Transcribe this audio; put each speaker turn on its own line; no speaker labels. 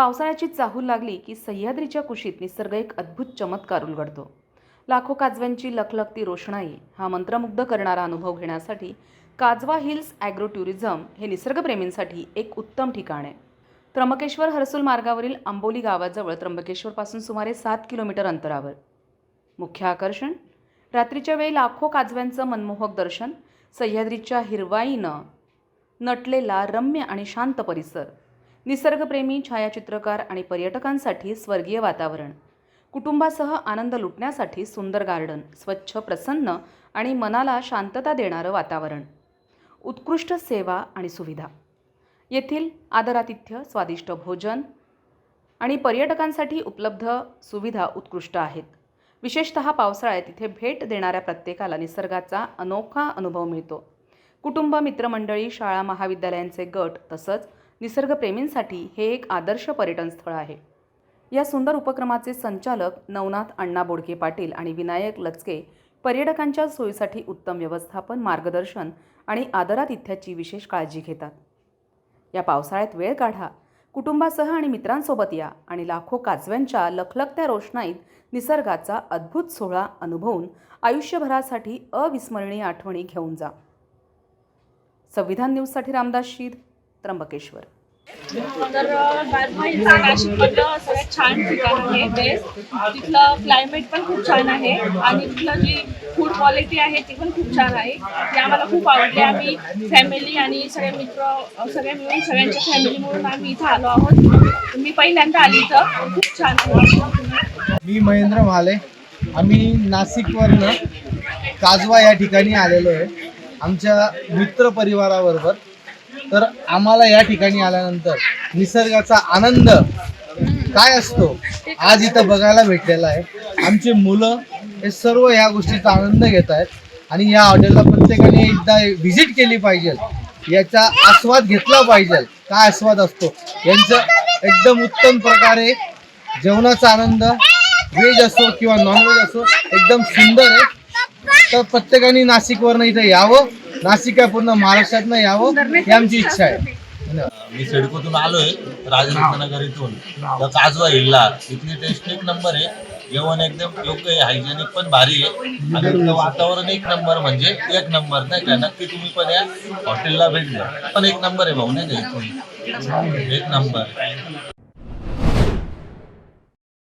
पावसाळ्याची चाहूल लागली की सह्याद्रीच्या कुशीत निसर्ग एक अद्भुत चमत्कार उलगडतो. लाखो काजव्यांची लखलखती रोषणाई हा मंत्रमुग्ध करणारा अनुभव घेण्यासाठी काजवा हिल्स ॲग्रो टुरिझम हे निसर्गप्रेमींसाठी एक उत्तम ठिकाण आहे. त्र्यंबकेश्वर हर्सूल मार्गावरील आंबोली गावाजवळ त्र्यंबकेश्वरपासून सुमारे 7 किलोमीटर अंतरावर. मुख्य आकर्षण रात्रीच्या वेळी लाखो काजव्यांचं मनमोहक दर्शन, सह्याद्रीच्या हिरवाईनं नटलेला रम्य आणि शांत परिसर, निसर्गप्रेमी छायाचित्रकार आणि पर्यटकांसाठी स्वर्गीय वातावरण, कुटुंबासह आनंद लुटण्यासाठी सुंदर गार्डन, स्वच्छ प्रसन्न आणि मनाला शांतता देणारं वातावरण, उत्कृष्ट सेवा आणि सुविधा. येथील आदरातिथ्य, स्वादिष्ट भोजन आणि पर्यटकांसाठी उपलब्ध सुविधा उत्कृष्ट आहेत. विशेषतः पावसाळ्यात इथे भेट देणाऱ्या प्रत्येकाला निसर्गाचा अनोखा अनुभव मिळतो. कुटुंब, मित्रमंडळी, शाळा, महाविद्यालयांचे गट तसंच निसर्गप्रेमींसाठी हे एक आदर्श पर्यटन स्थळ आहे. या सुंदर उपक्रमाचे संचालक नवनाथ अण्णा बोडके पाटील आणि विनायक लचके पर्यटकांच्या सोयीसाठी उत्तम व्यवस्थापन, मार्गदर्शन आणि आदरातिथ्याची विशेष काळजी घेतात. या पावसाळ्यात वेळ काढा, कुटुंबासह आणि मित्रांसोबत या आणि लाखो काजव्यांच्या लखलखत्या रोषणाईत निसर्गाचा अद्भुत सोहळा अनुभवून आयुष्यभरासाठी अविस्मरणीय आठवणी घेऊन जा. संविधान न्यूजसाठी रामदास शीद, त्र्यंबकेश्वर.
तर नाशिकमधलं सगळ्यात छान ठिकाण आहे बेस्ट. तिथलं क्लायमेट पण खूप छान आहे आणि तिथलं जी फूड क्वालिटी आहे ती पण खूप छान आहे. ती आम्हाला खूप आवडली. आम्ही फॅमिली आणि सगळे मित्र सगळे मिळून सगळ्यांच्या फॅमिली म्हणून आम्ही इथं आलो आहोत. मी पहिल्यांदा आली इथं. खूप छान आहे.
मी महेंद्र महाले. आम्ही नाशिकवरनं काजवा या ठिकाणी आलेलो आहे आमच्या मित्र परिवाराबरोबर. तर आम्हाला या ठिकाणी आल्यानंतर निसर्गाचा आनंद काय असतो आज इथं बघायला भेटलेला आहे. आमचे मुलं हे सर्व या गोष्टीचा आनंद घेत आहेत आणि या हॉटेलला प्रत्येकाने एकदा व्हिजिट केली पाहिजे, याचा आस्वाद घेतला पाहिजे. काय आस्वाद असतो यांचं एकदम उत्तम प्रकारे जेवणाचा आनंद, व्हेज असो किंवा नॉनव्हेज असो, एकदम सुंदर आहे. तर प्रत्येकाने नाशिकवरनं इथं यावं, नाशिक आहे पूर्ण महाराष्ट्रातनं यावं ही आमची इच्छा आहे.
मी सिडकोतून आलोय, राजनगर इथून. तर काजवा हिल्ला इथली टेस्ट एक नंबर आहे. जेवण एकदम योग्य आहे, हायजेनिक पण भारी आहे आणि इथलं वातावरण एक नंबर, म्हणजे एक नंबर. नाही का, नक्की तुम्ही पण या हॉटेलला भेट द्या. पण एक नंबर आहे भाऊ, नाही का, इथून एक नंबर.